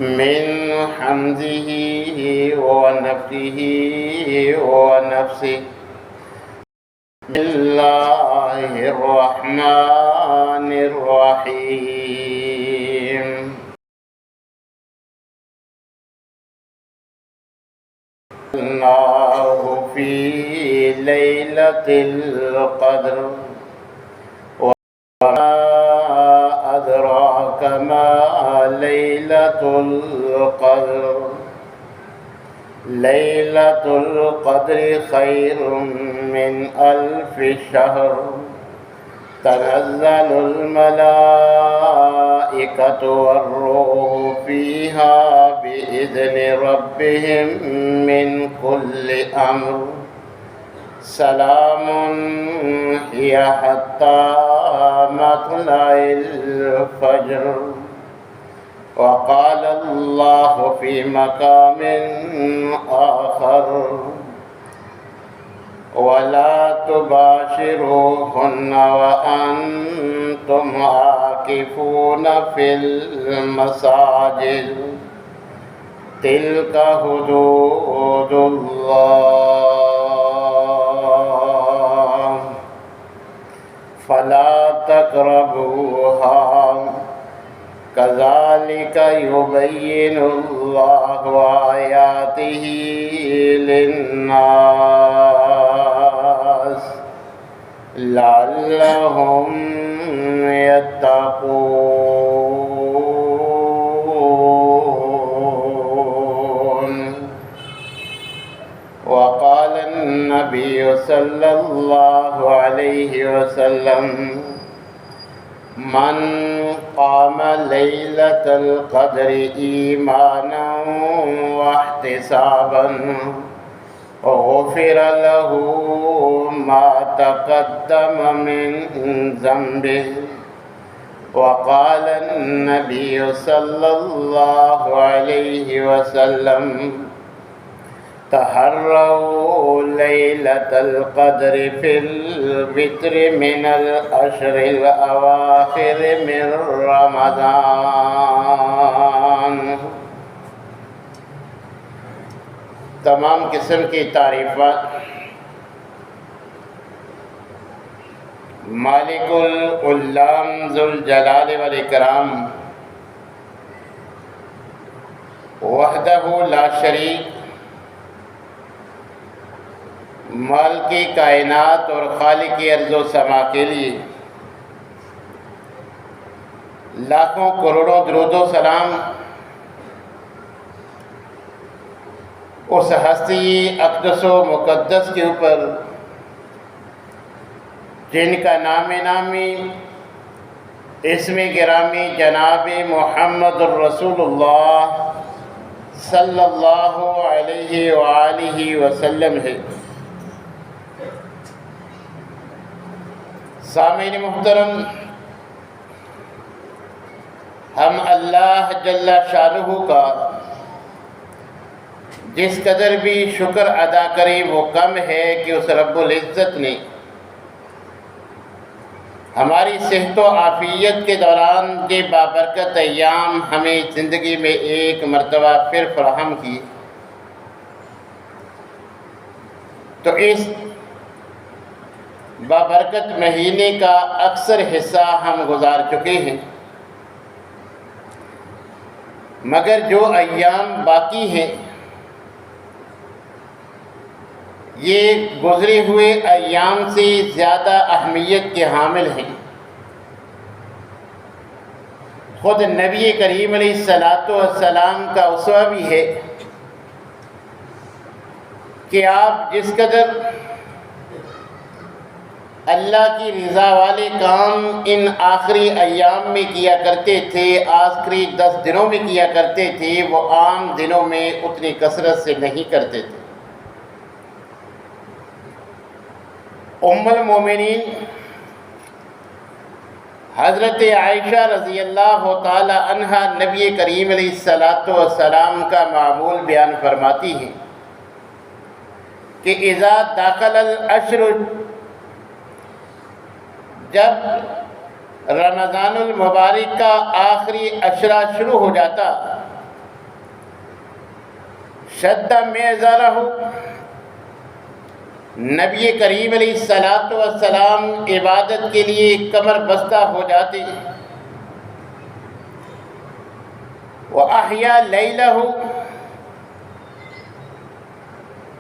من حمزه ونفخه ونفسه. بسم الله الرحمن الرحيم. الله في ليلة القدر وما أدراك ما ليلة القدر. ليلة القدر خير من 1000 شهر. تنزل الملائكة والروح فيها بإذن ربهم من كل أمر. سلام هي حتى مطلع الفجر. وقال الله في مقام آخر ولا تباشروهن وأنتم عاكفون في المساجد تلك حدود الله فلا تقربوها. كذلك يبين الله آياته للناس لعلهم يتقون. وقال النبي صلى الله عليه وسلم من قام ليلة القدر إيمانا واحتسابا غفر له ما تقدم من ذنبه. وقال النبي صلى الله عليه وسلم تحروا ليلة القدر في الوتر من العشر الأواخر من رمضان. تمام قسم کی تعریفات مالک العلام ذوالجلال والاکرام وحدہ لا شریک مالک کائنات اور خالق ارض و سما کے لیے لاکھوں کروڑوں درود و سلام اس ہستی اقدس و مقدس کے اوپر جن کا نام نامی اسم گرامی جناب محمد الرسول اللہ صلی اللہ علیہ وآلہ وسلم ہے۔ سامعین محترم، ہم اللہ جل شانہ کا جس قدر بھی شکر ادا کریں وہ کم ہے کہ اس رب العزت نے ہماری صحت و عافیت کے دوران یہ بابرکت ایام ہمیں زندگی میں ایک مرتبہ پھر فراہم کی، تو اس بابرکت مہینے کا اکثر حصہ ہم گزار چکے ہیں، مگر جو ایام باقی ہیں یہ گزرے ہوئے ایام سے زیادہ اہمیت کے حامل ہیں۔ خود نبی کریم علیہ السلام کا اسوہ بھی ہے کہ آپ جس قدر اللہ کی رضا والے کام ان آخری ایام میں کیا کرتے تھے، آخری 10 دنوں میں کیا کرتے تھے، وہ عام دنوں میں اتنی کثرت سے نہیں کرتے تھے۔ ام المومنین حضرت عائشہ رضی اللہ تعالی عنہا نبی کریم علیہ السلام کا معمول بیان فرماتی ہیں کہ اذا داخل العشر، جب رمضان المبارک کا آخری عشرہ شروع ہو جاتا، شد میزرہ، نبی کریم علیہ الصلاۃ والسلام عبادت کے لیے کمر بستہ ہو جاتے، وَأَحْيَا لَيْلَهُ،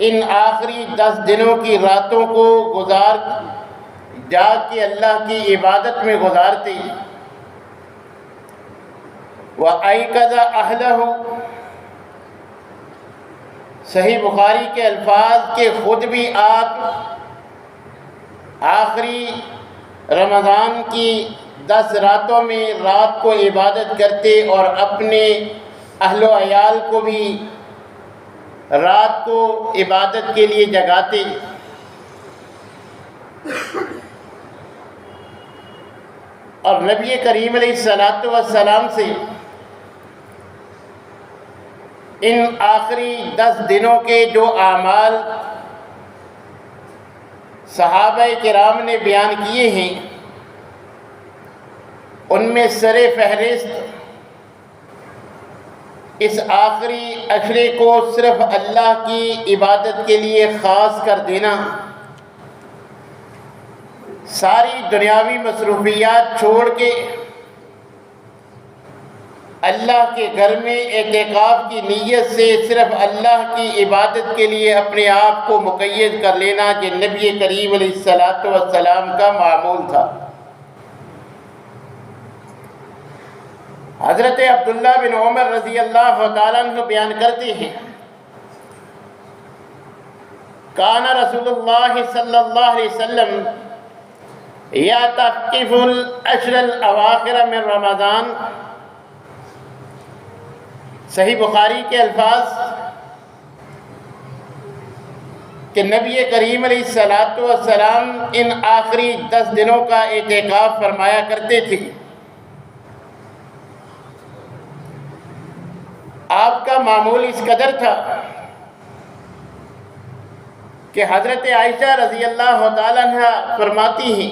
ان آخری 10 دنوں کی راتوں کو جاگ کے اللہ کی عبادت میں گزارتے، وَأَيْقَظَ أَهْلَهُ، صحیح بخاری کے الفاظ کہ خود بھی آپ آخری رمضان کی 10 راتوں میں رات کو عبادت کرتے اور اپنے اہل و عیال کو بھی رات کو عبادت کے لیے جگاتے۔ اور نبی کریم علیہ الصلاۃ والسلام سے ان آخری 10 دنوں کے جو اعمال صحابہ کرام نے بیان کیے ہیں، ان میں سر فہرست اس آخری عشرے کو صرف اللہ کی عبادت کے لیے خاص کر دینا، ساری دنیاوی مصروفیات چھوڑ کے اللہ کے گھر میں اعتکاف کی نیت سے صرف اللہ کی عبادت کے لیے اپنے آپ کو مقید کر لینا، کہ نبی کریم علیہ الصلاۃ والسلام کا معمول تھا۔ حضرت عبداللہ بن عمر رضی اللہ تعالیٰ عنہ بیان کرتے ہیں، کان رسول اللہ صلی اللہ علیہ وسلم یعتکف العشر الاواخر من رمضان، صحیح بخاری کے الفاظ کہ نبی کریم علیہ الصلاۃ والسلام ان آخری 10 دنوں کا اعتکاف فرمایا کرتے تھے۔ آپ کا معمول اس قدر تھا کہ حضرت عائشہ رضی اللہ تعالیٰ عنہ فرماتی ہیں،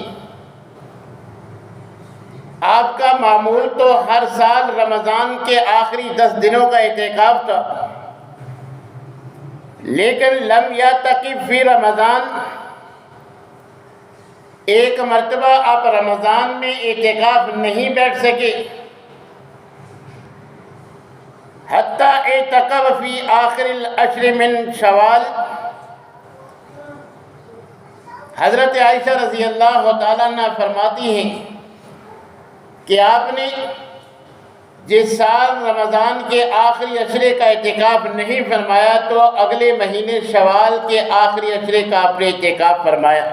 آپ کا معمول تو ہر سال رمضان کے آخری 10 دنوں کا اعتکاف تھا، لیکن لم یعتکف فی رمضان، ایک مرتبہ آپ رمضان میں اعتکاف نہیں بیٹھ سکے، حتیٰ اعتکف فی آخر العشر من شوال، حضرت عائشہ رضی اللہ تعالیٰ عنہ فرماتی ہیں کہ آپ نے جس سال رمضان کے آخری عشرے کا اعتکاف نہیں فرمایا تو اگلے مہینے شوال کے آخری عشرے کا آپ نے اعتکاف فرمایا۔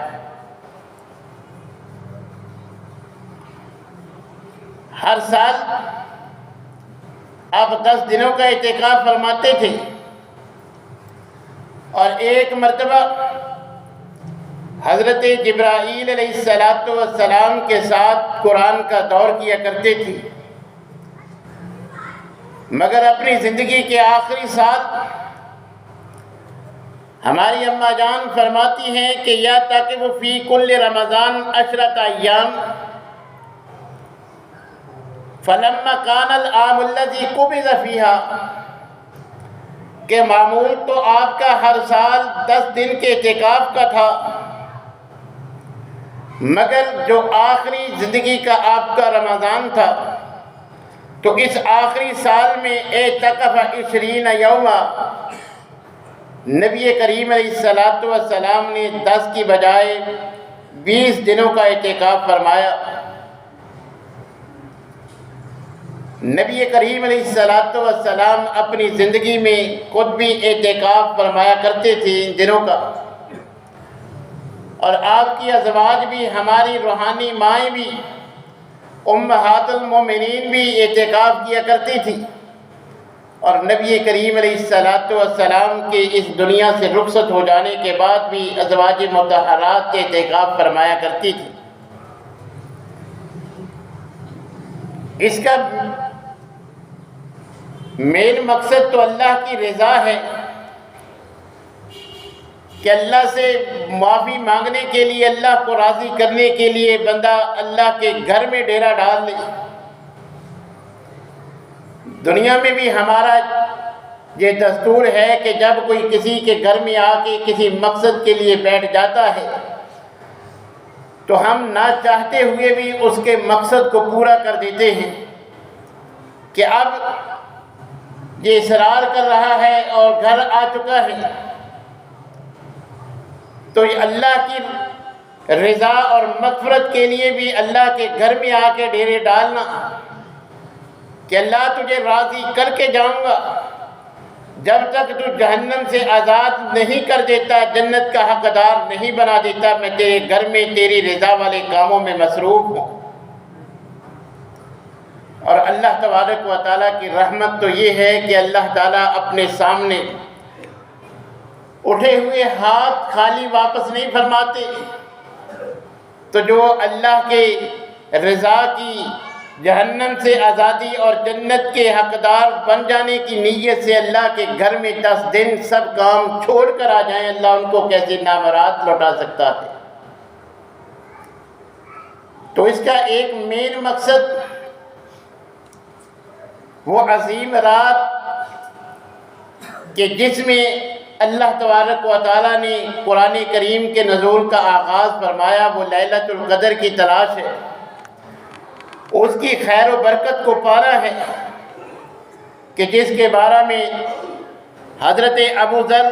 ہر سال آپ 10 دنوں کا اعتکاف فرماتے تھے، اور ایک مرتبہ حضرت جبرائیل علیہ الصلاۃ والسلام کے ساتھ قرآن کا دور کیا کرتے تھے، مگر اپنی زندگی کے آخری سال ہماری اماں جان فرماتی ہیں کہ یعتکف فی کل رمضان 10 ایام، فلما کان العام الذی قبض فیہا، کہ معمول تو آپ کا ہر سال 10 دن کے اعتکاف کا تھا، مگر جو آخری زندگی کا آپ کا رمضان تھا تو اس آخری سال میں اعتکف 20 یوما، نبی کریم علیہ الصلاۃ والسلام نے 10 کی بجائے 20 دنوں کا اعتکاف فرمایا۔ نبی کریم علیہ الصلاۃ والسلام اپنی زندگی میں خود بھی اعتکاف فرمایا کرتے تھے ان دنوں کا، اور آپ کی ازواج بھی، ہماری روحانی مائیں بھی، امہات المومنین بھی اعتکاف کیا کرتی تھی، اور نبی کریم علیہ الصلاۃ والسلام کے اس دنیا سے رخصت ہو جانے کے بعد بھی ازواج مطہرات اعتکاف فرمایا کرتی تھی۔ اس کا مین مقصد تو اللہ کی رضا ہے، کہ اللہ سے معافی مانگنے کے لیے، اللہ کو راضی کرنے کے لیے بندہ اللہ کے گھر میں ڈیرا ڈال لے، دنیا میں بھی ہمارا یہ دستور ہے کہ جب کوئی کسی کے گھر میں آ کے کسی مقصد کے لیے بیٹھ جاتا ہے تو ہم نہ چاہتے ہوئے بھی اس کے مقصد کو پورا کر دیتے ہیں کہ اب یہ اصرار کر رہا ہے اور گھر آ چکا ہے تو یہ اللہ کی رضا اور مغفرت کے لیے بھی اللہ کے گھر میں آ کے ڈیرے ڈالنا کہ اللہ تجھے راضی کر کے جاؤں گا، جب تک تو جہنم سے آزاد نہیں کر دیتا، جنت کا حقدار نہیں بنا دیتا، میں تیرے گھر میں تیری رضا والے کاموں میں مصروف ہوں۔ اور اللہ تبارک و تعالیٰ کی رحمت تو یہ ہے کہ اللہ تعالیٰ اپنے سامنے اٹھے ہوئے ہاتھ خالی واپس نہیں فرماتے، تو جو اللہ کے رضا کی، جہنم سے آزادی اور جنت کے حقدار بن جانے کی نیت سے اللہ کے گھر میں 10 دن سب کام چھوڑ کر آ جائیں، اللہ ان کو کیسے نامراد لوٹا سکتا ہے؟ تو اس کا ایک مین مقصد وہ عظیم رات کہ جس میں اللہ تبارک و تعالیٰ نے قرآن کریم کے نزول کا آغاز فرمایا، وہ لیلۃ القدر کی تلاش ہے، اس کی خیر و برکت کو پانا ہے کہ جس کے بارے میں حضرت ابو ذر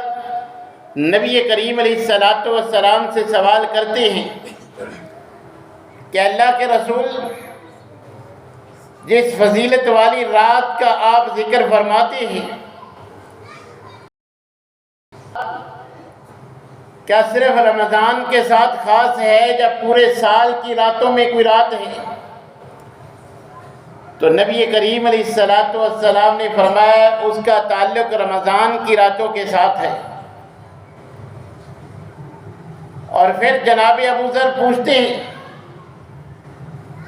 نبی کریم علیہ السلام سے سوال کرتے ہیں کہ اللہ کے رسول، جس فضیلت والی رات کا آپ ذکر فرماتے ہیں، کیا صرف رمضان کے ساتھ خاص ہے یا پورے سال کی راتوں میں کوئی رات ہے؟ تو نبی کریم علیہ السلام نے فرمایا اس کا تعلق رمضان کی راتوں کے ساتھ ہے۔ اور پھر جناب ابو ذر پوچھتے ہیں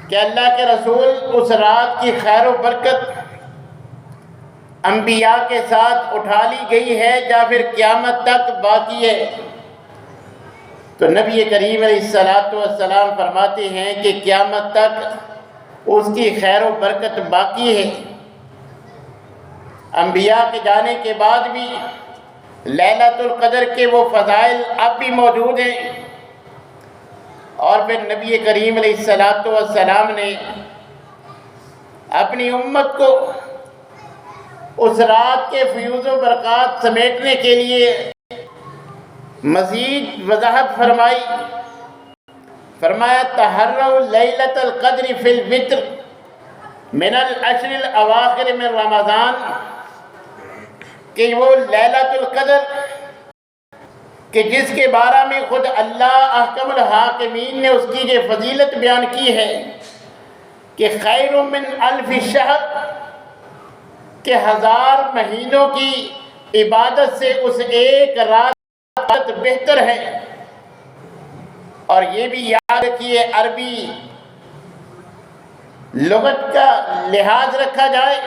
کہ اللہ کے رسول، اس رات کی خیر و برکت انبیاء کے ساتھ اٹھا لی گئی ہے یا پھر قیامت تک باقی ہے؟ تو نبی کریم علیہ السلام فرماتے ہیں کہ قیامت تک اس کی خیر و برکت باقی ہے۔ انبیاء کے جانے کے بعد بھی لیلۃ القدر کے وہ فضائل اب بھی موجود ہیں۔ اور پھر نبی کریم علیہ السلام نے اپنی امت کو اس رات کے فیوز و برکات سمیٹنے کے لیے مزید وضاحت فرمائی، فرمایا تحروا لیلۃ القدر فی الوتر من العشر الاواخر من رمضان، کہ وہ لیلۃ القدر کہ جس کے بارے میں خود اللہ احکم الحاکمین نے اس کی یہ فضیلت بیان کی ہے کہ خیر من الف شہر، کہ 1000 مہینوں کی عبادت سے اس ایک رات بہتر ہے۔ اور یہ بھی یاد رکھیے، عربی لغت کا لحاظ رکھا جائے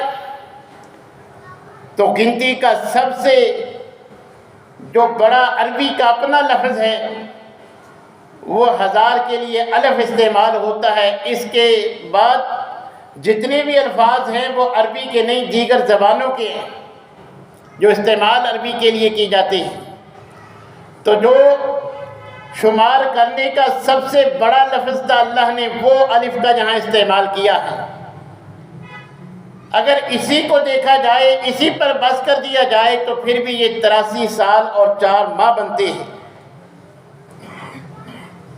تو گنتی کا سب سے جو بڑا عربی کا اپنا لفظ ہے وہ 1000 کے لیے الف استعمال ہوتا ہے۔ اس کے بعد جتنے بھی الفاظ ہیں وہ عربی کے نہیں، دیگر زبانوں کے ہیں جو استعمال عربی کے لیے کی جاتے ہیں۔ تو جو شمار کرنے کا سب سے بڑا لفظ تھا، اللہ نے وہ الف کا جہاں استعمال کیا ہے۔ اگر اسی کو دیکھا جائے، اسی پر بس کر دیا جائے تو پھر بھی یہ 83 سال اور 4 ماہ بنتے ہیں۔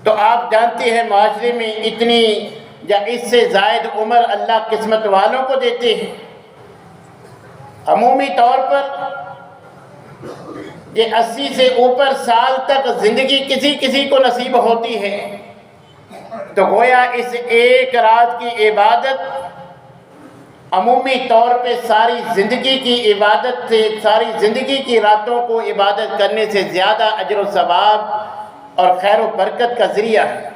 تو آپ جانتے ہیں معاشرے میں اتنی یا اس سے زائد عمر اللہ قسمت والوں کو دیتے ہیں۔ عمومی طور پر یہ 80 سے اوپر سال تک زندگی کسی کسی کو نصیب ہوتی ہے، تو گویا اس ایک رات کی عبادت عمومی طور پہ ساری زندگی کی عبادت سے، ساری زندگی کی راتوں کو عبادت کرنے سے زیادہ اجر و ثواب اور خیر و برکت کا ذریعہ ہے۔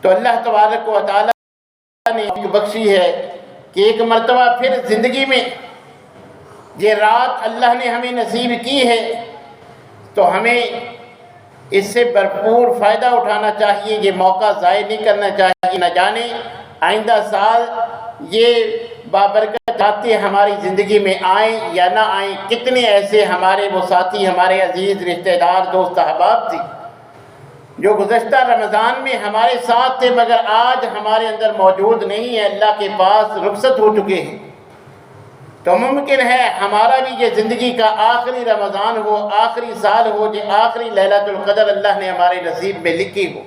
تو اللہ تبارک و تعالیٰ نے بخشی ہے کہ ایک مرتبہ پھر زندگی میں یہ رات اللہ نے ہمیں نصیب کی ہے، تو ہمیں اس سے بھرپور فائدہ اٹھانا چاہیے، یہ موقع ضائع نہیں کرنا چاہیے۔ نہ جانے آئندہ سال یہ بابرکت چاہتے ہماری زندگی میں آئیں یا نہ آئیں، کتنے ایسے ہمارے وہ ساتھی، ہمارے عزیز رشتہ دار، دوست احباب تھے جو گزشتہ رمضان میں ہمارے ساتھ تھے مگر آج ہمارے اندر موجود نہیں ہیں، اللہ کے پاس رخصت ہو چکے ہیں۔ تو ممکن ہے ہمارا بھی یہ زندگی کا آخری رمضان ہو، آخری سال ہو، جو آخری لیلۃ القدر اللہ نے ہمارے نصیب میں لکھی ہو۔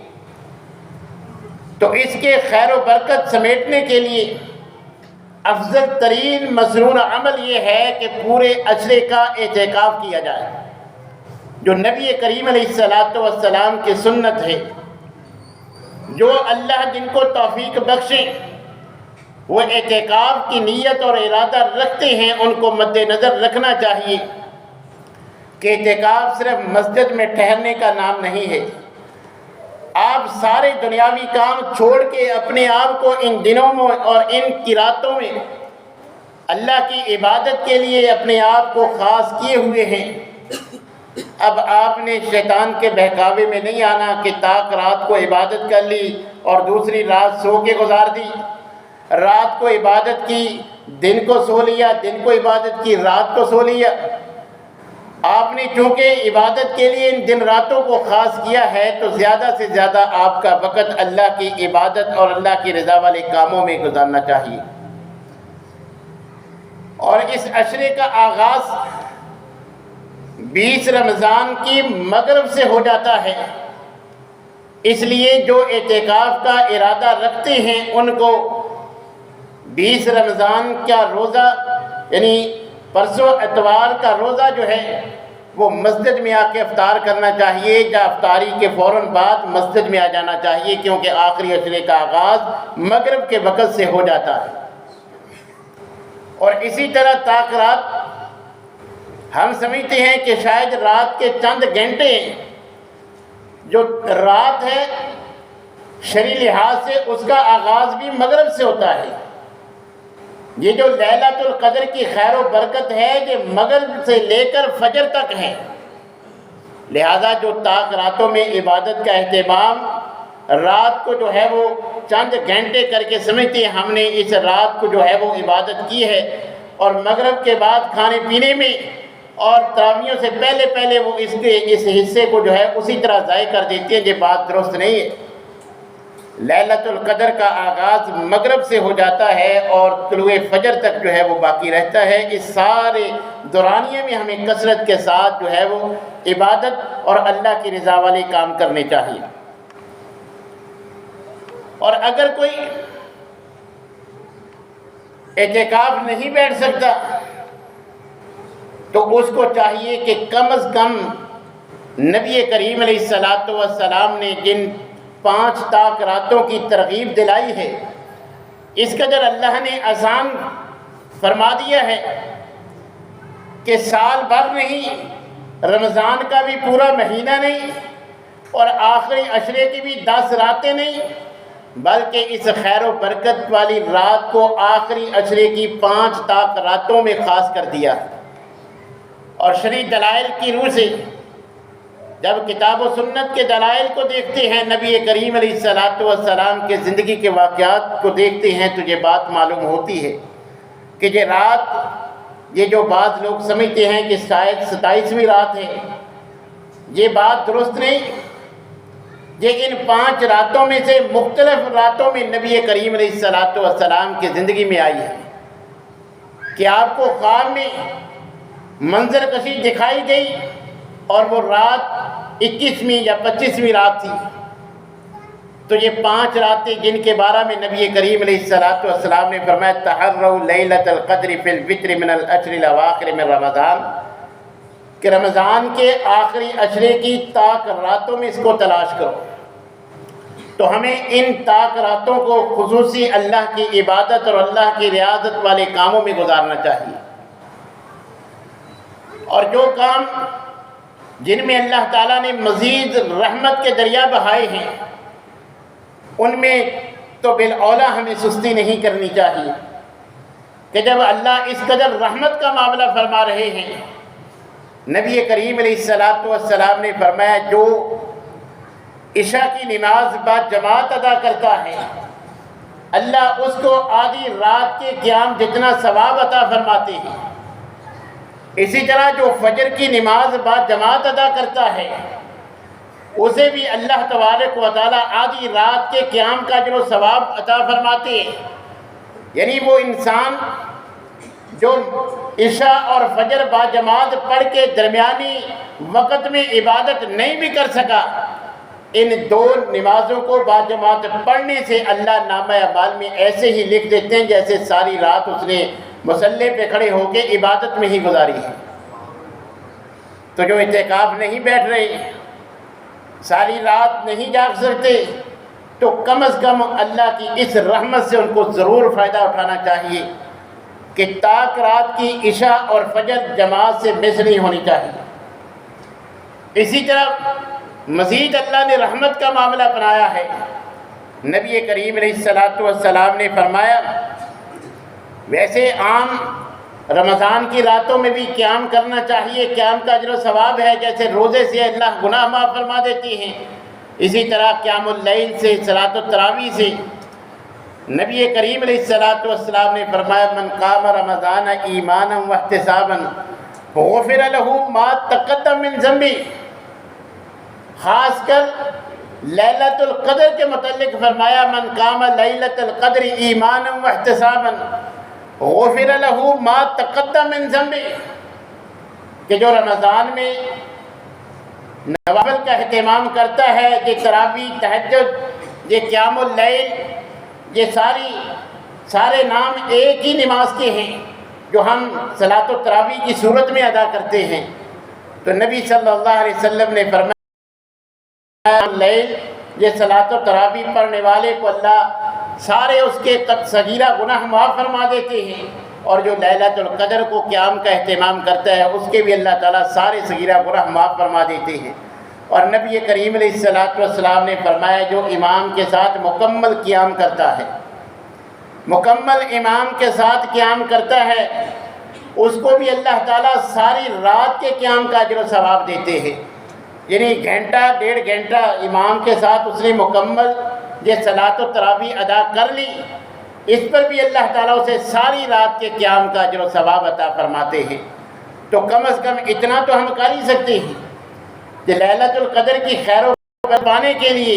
تو اس کے خیر و برکت سمیٹنے کے لیے افضل ترین مسنون عمل یہ ہے کہ پورے عشرے کا اعتکاف کیا جائے، جو نبی کریم علیہ السلام کی سنت ہے۔ جو اللہ جن کو توفیق بخشے وہ اعتکاف کی نیت اور ارادہ رکھتے ہیں، ان کو مد نظر رکھنا چاہیے کہ اعتکاف صرف مسجد میں ٹھہرنے کا نام نہیں ہے۔ آپ سارے دنیاوی کام چھوڑ کے اپنے آپ کو ان دنوں میں اور ان کی راتوں میں اللہ کی عبادت کے لیے اپنے آپ کو خاص کیے ہوئے ہیں۔ اب آپ نے شیطان کے بہکاوے میں نہیں آنا کہ تاک رات کو عبادت کر لی اور دوسری رات سو کے گزار دی، رات کو عبادت کی، دن کو سو لیا، دن کو عبادت کی، رات کو سو لیا۔ آپ نے چونکہ عبادت کے لیے ان دن راتوں کو خاص کیا ہے تو زیادہ سے زیادہ آپ کا وقت اللہ کی عبادت اور اللہ کی رضا والے کاموں میں گزارنا چاہیے۔ اور اس عشرے کا آغاز 20 رمضان کی مغرب سے ہو جاتا ہے، اس لیے جو اعتکاف کا ارادہ رکھتے ہیں ان کو 20 رمضان کا روزہ یعنی پرسوں اتوار کا روزہ جو ہے وہ مسجد میں آ کے افطار کرنا چاہیے، یا افطاری کے فوراً بعد مسجد میں آ جانا چاہیے، کیونکہ آخری عشرے کا آغاز مغرب کے وقت سے ہو جاتا ہے۔ اور اسی طرح تاک رات ہم سمجھتے ہیں کہ شاید رات کے چند گھنٹے، جو رات ہے شرعی لحاظ سے اس کا آغاز بھی مغرب سے ہوتا ہے۔ یہ جو لیلۃ القدر کی خیر و برکت ہے یہ مغرب سے لے کر فجر تک ہے، لہذا جو تاک راتوں میں عبادت کا اہتمام رات کو جو ہے وہ چند گھنٹے کر کے سمجھتے ہیں ہم نے اس رات کو جو ہے وہ عبادت کی ہے، اور مغرب کے بعد کھانے پینے میں اور تراویحوں سے پہلے پہلے وہ اس حصے کو جو ہے اسی طرح ضائع کر دیتے ہیں، یہ بات درست نہیں ہے۔ لیلۃ القدر کا آغاز مغرب سے ہو جاتا ہے اور طلوع فجر تک جو ہے وہ باقی رہتا ہے۔ اس سارے دورانیے میں ہمیں کثرت کے ساتھ جو ہے وہ عبادت اور اللہ کی رضا والے کام کرنے چاہیے۔ اور اگر کوئی اعتکاف نہیں بیٹھ سکتا تو اس کو چاہیے کہ کم از کم نبی کریم علیہ السلام نے جن 5 تاک راتوں کی ترغیب دلائی ہے، اس قدر اللہ نے آسان فرما دیا ہے کہ سال بھر نہیں، رمضان کا بھی پورا مہینہ نہیں، اور آخری عشرے کی بھی 10 راتیں نہیں، بلکہ اس خیر و برکت والی رات کو آخری عشرے کی 5 تاک راتوں میں خاص کر دیا۔ اور شرعی دلائل کی روح سے جب کتاب و سنت کے دلائل کو دیکھتے ہیں، نبی کریم علیہ السلام کے زندگی کے واقعات کو دیکھتے ہیں تو یہ بات معلوم ہوتی ہے کہ یہ رات، یہ جو بعض لوگ سمجھتے ہیں کہ شاید 27ویں رات ہے، یہ بات درست نہیں۔ یہ ان 5 راتوں میں سے مختلف راتوں میں نبی کریم علیہ السلام کی زندگی میں آئی ہے کہ آپ کو خواب میں منظر کشی دکھائی گئی اور وہ رات 21ویں یا 25ویں رات تھی۔ تو یہ 5 راتیں جن کے بارے میں نبی کریم علیہ السلام نے فرمایا تحروا لیلۃ القدر فی الوتر من العشر الاواخر من رمضان، کہ رمضان کے آخری عشرے کی تاک راتوں میں اس کو تلاش کرو۔ تو ہمیں ان تاک راتوں کو خصوصی اللہ کی عبادت اور اللہ کی ریاضت والے کاموں میں گزارنا چاہیے۔ اور جو کام جن میں اللہ تعالیٰ نے مزید رحمت کے دریا بہائے ہیں ان میں تو بالاولیٰ ہمیں سستی نہیں کرنی چاہیے کہ جب اللہ اس قدر رحمت کا معاملہ فرما رہے ہیں، نبی کریم علیہ السلام نے فرمایا جو عشاء کی نماز بعد جماعت ادا کرتا ہے اللہ اس کو آدھی رات کے قیام جتنا ثواب عطا فرماتے ہیں۔ اسی طرح جو فجر کی نماز با جماعت ادا کرتا ہے اسے بھی اللہ تبارک و تعالیٰ آدھی رات کے قیام کا اجر و ثواب عطا فرماتے ہیں۔ یعنی وہ انسان جو عشاء اور فجر با جماعت پڑھ کے درمیانی وقت میں عبادت نہیں بھی کر سکا، ان دو نمازوں کو با جماعت پڑھنے سے اللہ نامہ اعمال میں ایسے ہی لکھ دیتے ہیں جیسے ساری رات اس نے مصلی پہ کھڑے ہو کے عبادت میں ہی گزاری ہے۔ تو جو اعتکاف نہیں بیٹھ رہے، ساری رات نہیں جاگ سکتے، تو کم از کم اللہ کی اس رحمت سے ان کو ضرور فائدہ اٹھانا چاہیے کہ تاک رات کی عشاء اور فجر جماعت سے مس نہیں ہونی چاہیے۔ اسی طرح مزید اللہ نے رحمت کا معاملہ بنایا ہے۔ نبی کریم علیہ السلام نے فرمایا، ویسے عام رمضان کی راتوں میں بھی قیام کرنا چاہیے، قیام کا اجر و ثواب ہے، جیسے روزے سے اللہ گناہ معاف فرما دیتی ہیں، اسی طرح قیام اللیل سے، صلاۃ التراویح سے نبی کریم علیہ السلام نے فرمایا، من قام رمضان ایمانا واحتسابا غفر له ما تقدم من ذنبه۔ خاص کر لیلۃ القدر کے متعلق فرمایا، من قام لیلۃ القدر ایمانا واحتسابا غفر له ما تقدم من ذنبه، کہ جو رمضان میں نوافل کا اہتمام کرتا ہے، یہ تراویح، تہجد، یہ قیام اللیل، یہ سارے نام ایک ہی نماز کے ہیں جو ہم صلاۃ التراویح کی صورت میں ادا کرتے ہیں، تو نبی صلی اللہ علیہ وسلم نے فرمایا اللیل، یہ صلاۃ التراویح پڑھنے والے کو اللہ سارے اس کے صغیرہ گناہ معاف فرما دیتے ہیں، اور جو لیلۃ القدر کو قیام کا اہتمام کرتا ہے اس کے بھی اللہ تعالیٰ سارے صغیرہ گناہ معاف فرما دیتے ہیں۔ اور نبی کریم علیہ السلام نے فرمایا، جو امام کے ساتھ مکمل قیام کرتا ہے، مکمل امام کے ساتھ قیام کرتا ہے، اس کو بھی اللہ تعالیٰ ساری رات کے قیام کا اجر و ثواب دیتے ہیں۔ یعنی گھنٹہ ڈیڑھ گھنٹہ امام کے ساتھ اس نے مکمل یہ صلاۃ التراویح ادا کر لی، اس پر بھی اللہ تعالیٰ اسے ساری رات کے قیام کا اجر و ثواب عطا فرماتے ہیں۔ تو کم از کم اتنا تو ہم کر ہی سکتے ہیں کہ لیلۃ القدر کی خیر و برکت پانے کے لیے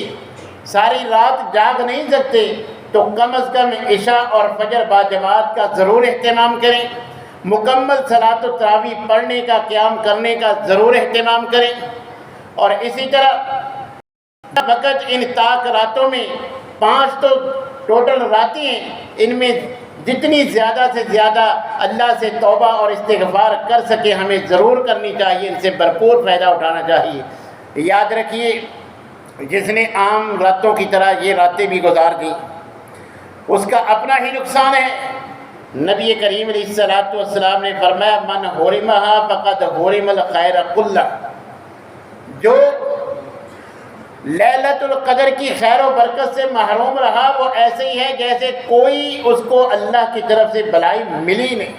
ساری رات جاگ نہیں سکتے تو کم از کم عشاء اور فجر با جماعت کا ضرور اہتمام کریں، مکمل صلاۃ التراویح پڑھنے کا، قیام کرنے کا ضرور اہتمام کریں۔ اور اسی طرح فقط ان تاک راتوں میں 5 تو ٹوٹل راتیں ہیں، ان میں جتنی زیادہ سے زیادہ اللہ سے توبہ اور استغفار کر سکے ہمیں ضرور کرنی چاہیے، ان سے بھرپور فائدہ اٹھانا چاہیے۔ یاد رکھیے، جس نے عام راتوں کی طرح یہ راتیں بھی گزار دیں اس کا اپنا ہی نقصان ہے۔ نبی کریم علیہ السلام نے فرمایا، من حرمھا فقد حرم الخیر کلہ، جو لیلۃ القدر کی خیر و برکت سے محروم رہا وہ ایسے ہی ہے جیسے کوئی اس کو اللہ کی طرف سے بلائی ملی نہیں،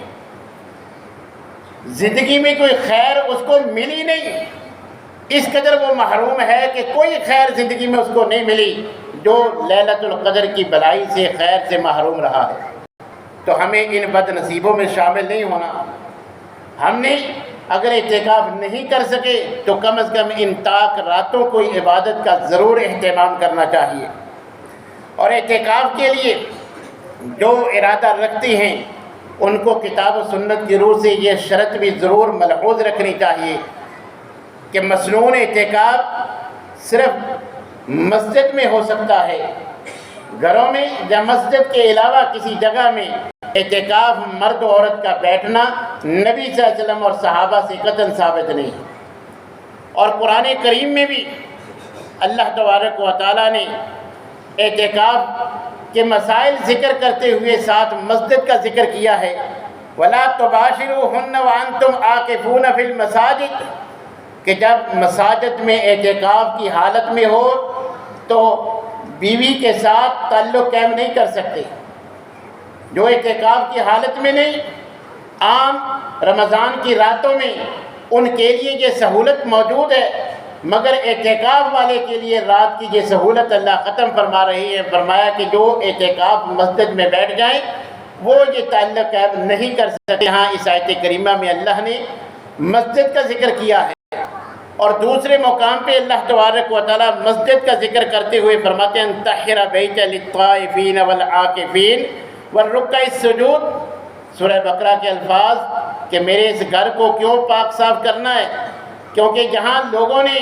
زندگی میں کوئی خیر اس کو ملی نہیں، اس قدر وہ محروم ہے کہ کوئی خیر زندگی میں اس کو نہیں ملی جو لیلۃ القدر کی بلائی سے، خیر سے محروم رہا ہے۔ تو ہمیں ان بد نصیبوں میں شامل نہیں ہونا۔ ہم نے اگر اعتکاف نہیں کر سکے تو کم از کم ان تاک راتوں کو عبادت کا ضرور اہتمام کرنا چاہیے۔ اور اعتکاف کے لیے جو ارادہ رکھتے ہیں ان کو کتاب و سنت کی روح سے یہ شرط بھی ضرور ملحوظ رکھنی چاہیے کہ مسنون اعتکاف صرف مسجد میں ہو سکتا ہے، گھروں میں یا مسجد کے علاوہ کسی جگہ میں اعتکاف مرد و عورت کا بیٹھنا نبی صلی اللہ علیہ وسلم اور صحابہ سے قطعاً ثابت نہیں ہے۔ اور قرآن کریم میں بھی اللہ تبارک و تعالیٰ نے اعتکاف کے مسائل ذکر کرتے ہوئے ساتھ مسجد کا ذکر کیا ہے، وَلَا تُبَاشِرُوهُنَّ وَأَنْتُمْ عَاكِفُونَ فِي الْمَسَاجِدِ، کہ جب مساجد میں اعتکاف کی حالت میں ہو تو بیوی کے ساتھ تعلق قائم نہیں کر سکتے۔ جو اعتکاف کی حالت میں نہیں، عام رمضان کی راتوں میں ان کے لیے یہ سہولت موجود ہے مگر اعتکاف والے کے لیے رات کی یہ سہولت اللہ ختم فرما رہی ہے۔ فرمایا کہ جو اعتکاف مسجد میں بیٹھ جائیں وہ یہ تعلق نہیں کر سکتے۔ ہاں اس آیت کریمہ میں اللہ نے مسجد کا ذکر کیا ہے، اور دوسرے مقام پہ اللہ تبارک و تعالیٰ مسجد کا ذکر کرتے ہوئے فرماتے ہیں طہر بیت للطائفین والعاکفین والرکع السجود۔ سورہ بقرہ کے الفاظ کہ میرے اس گھر کو کیوں پاک صاف کرنا ہے، کیونکہ جہاں لوگوں نے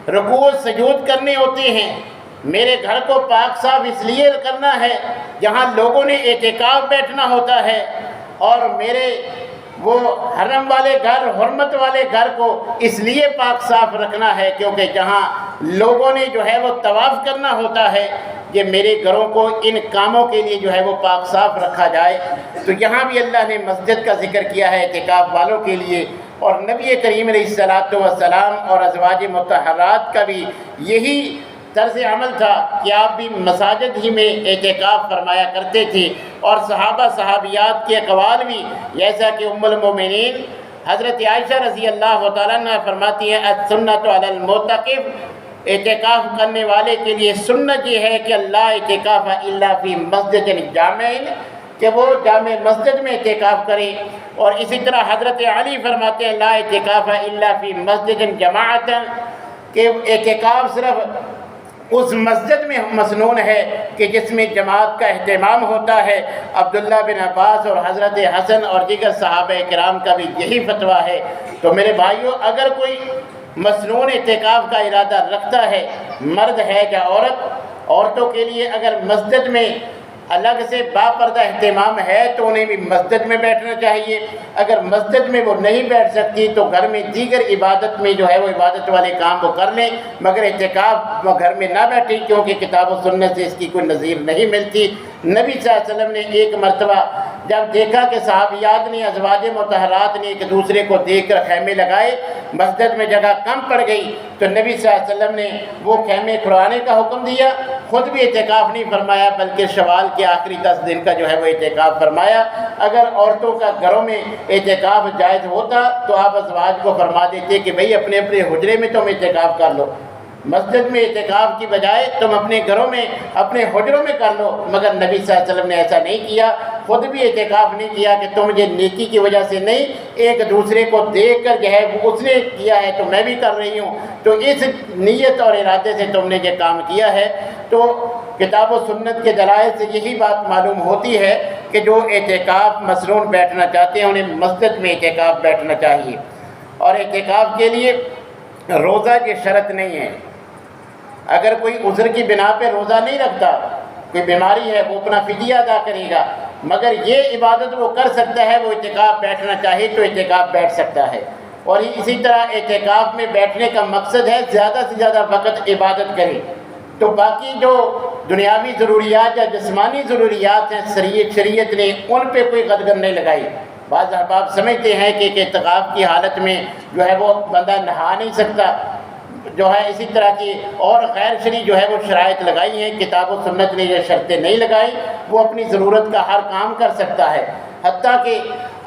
رکوع و سجود کرنے ہوتے ہیں، میرے گھر کو پاک صاف اس لیے کرنا ہے جہاں لوگوں نے اعتکاف بیٹھنا ہوتا ہے، اور میرے وہ حرم والے گھر، حرمت والے گھر کو اس لیے پاک صاف رکھنا ہے کیونکہ جہاں لوگوں نے جو ہے وہ طواف کرنا ہوتا ہے، یہ میرے گھروں کو ان کاموں کے لیے جو ہے وہ پاک صاف رکھا جائے۔ تو یہاں بھی اللہ نے مسجد کا ذکر کیا ہے اعتکاف والوں کے لیے، اور نبی کریم علیہ السلام اور ازواج مطہرات کا بھی یہی طرز عمل تھا کہ آپ بھی مساجد ہی میں اعتکاف فرمایا کرتے تھے، اور صحابہ صحابیات کے اقوال بھی، جیسا کہ ام المومنین حضرت عائشہ رضی اللہ تعالیٰ عنہ فرماتی ہے السنۃ علی المعتکف، اعتکاف کرنے والے کے لیے سنت یہ ہے کہ اللہ اعتکاف الا فی مسجد جامع، کہ وہ جامع مسجد میں اعتکاف کرے۔ اور اسی طرح حضرت علی فرماتے ہیں لا اعتکاف الا فی مسجد جماعت، کہ اعتکاف صرف اس مسجد میں مسنون ہے کہ جس میں جماعت کا اہتمام ہوتا ہے۔ عبداللہ بن عباس اور حضرت حسن اور دیگر صحابہ کرام کا بھی یہی فتویٰ ہے۔ تو میرے بھائیوں، اگر کوئی مسنون اعتکاف کا ارادہ رکھتا ہے، مرد ہے یا عورت، عورتوں کے لیے اگر مسجد میں الگ سے باپردہ اہتمام ہے تو انہیں بھی مسجد میں بیٹھنا چاہیے۔ اگر مسجد میں وہ نہیں بیٹھ سکتی تو گھر میں دیگر عبادت میں جو ہے وہ عبادت والے کام وہ کر لیں، مگر اعتکاف وہ گھر میں نہ بیٹھیں، کیونکہ کتاب و سنت سے اس کی کوئی نظیر نہیں ملتی۔ نبی صلی اللہ علیہ وسلم نے ایک مرتبہ جب دیکھا کہ صحابیات نے، ازواج مطہرات نے ایک دوسرے کو دیکھ کر خیمے لگائے، مسجد میں جگہ کم پڑ گئی، تو نبی صلی اللہ علیہ وسلم نے وہ خیمے کھڑوانے کا حکم دیا، خود بھی اعتکاف نہیں فرمایا بلکہ شوال کے آخری 10 دن کا جو ہے وہ اعتکاف فرمایا۔ اگر عورتوں کا گھروں میں اعتکاف جائز ہوتا تو آپ ازواج کو فرما دیتے کہ بھئی اپنے اپنے حجرے میں تم اعتکاف کر لو، مسجد میں اعتکاف کی بجائے تم اپنے گھروں میں اپنے حجروں میں کر لو، مگر نبی صلی اللہ علیہ وسلم نے ایسا نہیں کیا، خود بھی اعتکاف نہیں کیا کہ تم مجھے نیکی کی وجہ سے نہیں، ایک دوسرے کو دیکھ کر جو ہے وہ اس نے کیا ہے تو میں بھی کر رہی ہوں، تو اس نیت اور ارادے سے تم نے یہ کام کیا ہے۔ تو کتاب و سنت کے دلائل سے یہی بات معلوم ہوتی ہے کہ جو اعتکاف مسنون بیٹھنا چاہتے ہیں انہیں مسجد میں اعتکاف بیٹھنا چاہیے۔ اور اعتکاف کے لیے روزہ کی شرط نہیں ہے، اگر کوئی عذر کی بنا پہ روزہ نہیں رکھتا، کوئی بیماری ہے، وہ اپنا فدیہ ادا کرے گا، مگر یہ عبادت وہ کر سکتا ہے، وہ اعتکاف بیٹھنا چاہے تو اعتکاف بیٹھ سکتا ہے۔ اور اسی طرح اعتکاف میں بیٹھنے کا مقصد ہے زیادہ سے زیادہ وقت عبادت کرے، تو باقی جو دنیاوی ضروریات یا جسمانی ضروریات ہیں شریعت نے ان پہ کوئی قدغن نہیں لگائی۔ بعض احباب سمجھتے ہیں کہ اعتکاف کی حالت میں جو ہے وہ بندہ نہا نہیں سکتا، جو ہے اسی طرح کی اور غیر شرعی جو ہے وہ شرائط لگائی ہیں، کتاب و سنت نے یہ شرطیں نہیں لگائی، وہ اپنی ضرورت کا ہر کام کر سکتا ہے۔ حتیٰ کہ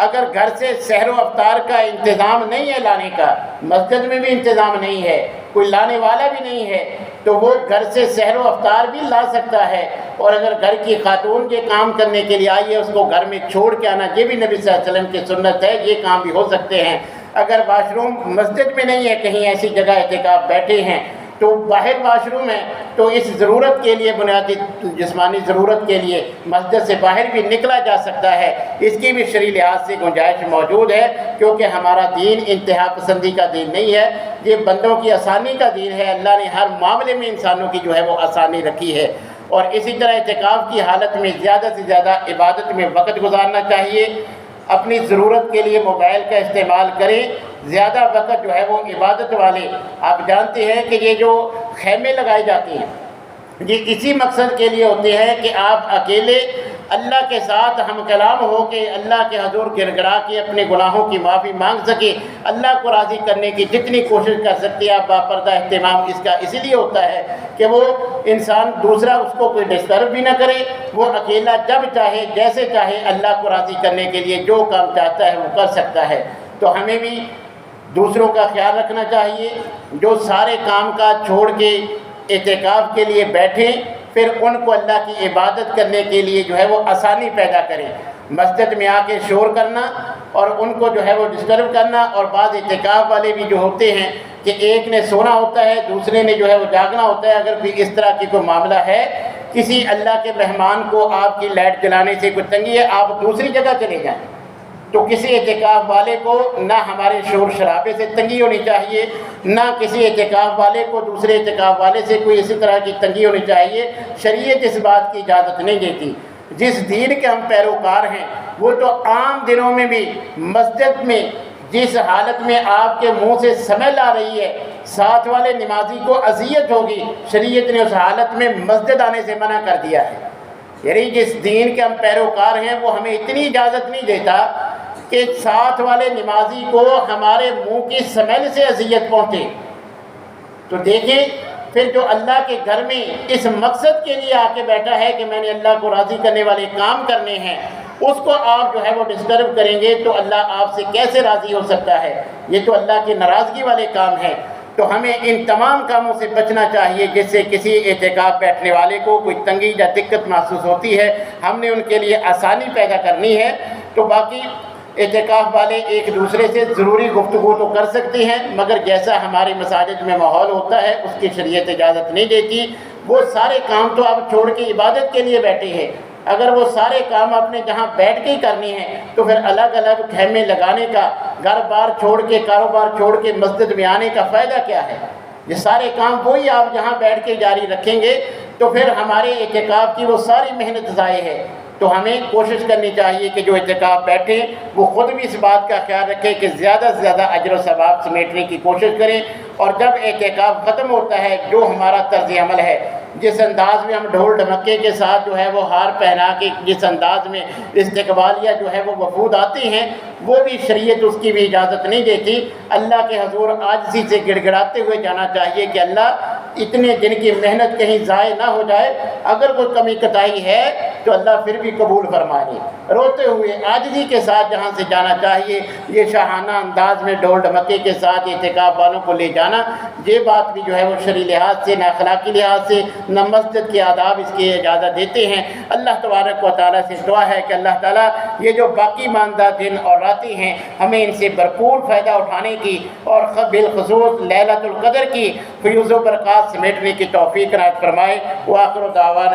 اگر گھر سے سحر و افطار کا انتظام نہیں ہے لانے کا، مسجد میں بھی انتظام نہیں ہے، کوئی لانے والا بھی نہیں ہے، تو وہ گھر سے سحر و افطار بھی لا سکتا ہے۔ اور اگر گھر کی خاتون کے کام کرنے کے لیے آئی ہے، اس کو گھر میں چھوڑ کے آنا، یہ بھی نبی صلی اللہ علیہ وسلم کی سنت ہے، یہ کام بھی ہو سکتے ہیں۔ اگر واش روم مسجد میں نہیں ہے، کہیں ایسی جگہ اعتکاف بیٹھے ہیں تو باہر واش روم ہے، تو اس ضرورت کے لیے، بنیادی جسمانی ضرورت کے لیے مسجد سے باہر بھی نکلا جا سکتا ہے، اس کی بھی شرعی لحاظ سے گنجائش موجود ہے، کیونکہ ہمارا دین انتہا پسندی کا دین نہیں ہے، یہ بندوں کی آسانی کا دین ہے۔ اللہ نے ہر معاملے میں انسانوں کی جو ہے وہ آسانی رکھی ہے۔ اور اسی طرح اعتکاف کی حالت میں زیادہ سے زیادہ عبادت میں وقت گزارنا چاہیے، اپنی ضرورت کے لیے موبائل کا استعمال کریں، زیادہ وقت جو ہے وہ عبادت والے، آپ جانتے ہیں کہ یہ جو خیمے لگائے جاتے ہیں یہ اسی مقصد کے لیے ہوتے ہیں کہ آپ اکیلے اللہ کے ساتھ ہم کلام ہو کے اللہ کے حضور گڑ گڑا کے اپنے گناہوں کی معافی مانگ سکے، اللہ کو راضی کرنے کی جتنی کوشش کر سکتے ہیں آپ باپردہ اہتمام اس کا اسی لیے ہوتا ہے کہ وہ انسان دوسرا اس کو کوئی ڈسٹرب بھی نہ کرے، وہ اکیلا جب چاہے جیسے چاہے اللہ کو راضی کرنے کے لیے جو کام چاہتا ہے وہ کر سکتا ہے۔ تو ہمیں بھی دوسروں کا خیال رکھنا چاہیے۔ جو سارے کام کاج چھوڑ کے اعتکاف کے لیے بیٹھیں، پھر ان کو اللہ کی عبادت کرنے کے لیے جو ہے وہ آسانی پیدا کریں۔ مسجد میں آ کے شور کرنا اور ان کو جو ہے وہ ڈسٹرب کرنا، اور بعض اعتکاف والے بھی جو ہوتے ہیں کہ ایک نے سونا ہوتا ہے، دوسرے نے جو ہے وہ جاگنا ہوتا ہے۔ اگر کوئی اس طرح کی کوئی معاملہ ہے، کسی اللہ کے مہمان کو آپ کی لائٹ جلانے سے کوئی تنگی ہے، آپ دوسری جگہ چلے جائیں۔ تو کسی اعتکاف والے کو نہ ہمارے شور شرابے سے تنگی ہونی چاہیے، نہ کسی اعتکاف والے کو دوسرے اعتکاف والے سے کوئی اسی طرح کی تنگی ہونی چاہیے۔ شریعت اس بات کی اجازت نہیں دیتی۔ جس دین کے ہم پیروکار ہیں، وہ تو عام دنوں میں بھی مسجد میں جس حالت میں آپ کے منہ سے سمیل آ رہی ہے، ساتھ والے نمازی کو اذیت ہوگی، شریعت نے اس حالت میں مسجد آنے سے منع کر دیا ہے۔ یعنی جس دین کے ہم پیروکار ہیں وہ ہمیں اتنی اجازت نہیں دیتا کہ ساتھ والے نمازی کو ہمارے منہ کی سمیل سے اذیت پہنچے۔ تو دیکھیں، پھر جو اللہ کے گھر میں اس مقصد کے لیے آ کے بیٹھا ہے کہ میں نے اللہ کو راضی کرنے والے کام کرنے ہیں، اس کو آپ جو ہے وہ ڈسٹرب کریں گے تو اللہ آپ سے کیسے راضی ہو سکتا ہے؟ یہ تو اللہ کی ناراضگی والے کام ہیں۔ تو ہمیں ان تمام کاموں سے بچنا چاہیے جس سے کسی اعتکاف بیٹھنے والے کو کوئی تنگی یا دقت محسوس ہوتی ہے، ہم نے ان کے لیے آسانی پیدا کرنی ہے۔ تو باقی اعتکاف والے ایک دوسرے سے ضروری گفتگو تو کر سکتے ہیں، مگر جیسا ہمارے مساجد میں ماحول ہوتا ہے اس کی شریعت اجازت نہیں دیتی۔ وہ سارے کام تو آپ چھوڑ کے عبادت کے لیے بیٹھے ہیں، اگر وہ سارے کام آپ نے جہاں بیٹھ کے ہی کرنے ہیں تو پھر الگ الگ خیمے لگانے کا، گھر بار چھوڑ کے، کاروبار چھوڑ کے مسجد میں آنے کا فائدہ کیا ہے؟ یہ سارے کام وہی آپ جہاں بیٹھ کے جاری رکھیں گے تو پھر ہمارے اعتکاف کی وہ ساری محنت ضائع ہے۔ تو ہمیں کوشش کرنی چاہیے کہ جو اعتکاف بیٹھیں وہ خود بھی اس بات کا خیال رکھیں کہ زیادہ سے زیادہ اجر و ثواب سمیٹنے کی کوشش کریں، اور جب اعتکاف ختم ہوتا ہے جو ہمارا طرز عمل ہے، جس انداز میں ہم ڈھول ڈھمکے کے ساتھ جو ہے وہ ہار پہنا کے جس انداز میں استقبالیہ جو ہے وہ وفود آتے ہیں، وہ بھی شریعت اس کی بھی اجازت نہیں دیتی۔ اللہ کے حضور عاجزی سے گڑ گڑاتے ہوئے جانا چاہیے کہ اللہ اتنے دن کی محنت کہیں ضائع نہ ہو جائے، اگر کوئی کمی کتائی ہے تو اللہ پھر بھی قبول فرمائے۔ روتے ہوئے عاجزی کے ساتھ جہاں سے جانا چاہیے، یہ شاہانہ انداز میں ڈھول ڈھمکے کے ساتھ اعتکاف والوں کو لے جانا، یہ بات بھی جو ہے وہ شرعی لحاظ سے، نہ اخلاقی لحاظ سے، نہ مسجد کے آداب اس کی اجازت دیتے ہیں۔ اللہ تبارک و تعالیٰ سے دعا ہے کہ اللہ تعالیٰ یہ جو باقی ماندہ دن اور راتیں ہیں ہمیں ان سے بھرپور فائدہ اٹھانے کی اور بالخصوص لیلۃ القدر کی فیوز و برکات سمیٹنے کی توفیق عنایت فرمائے۔ وآخر دعوانا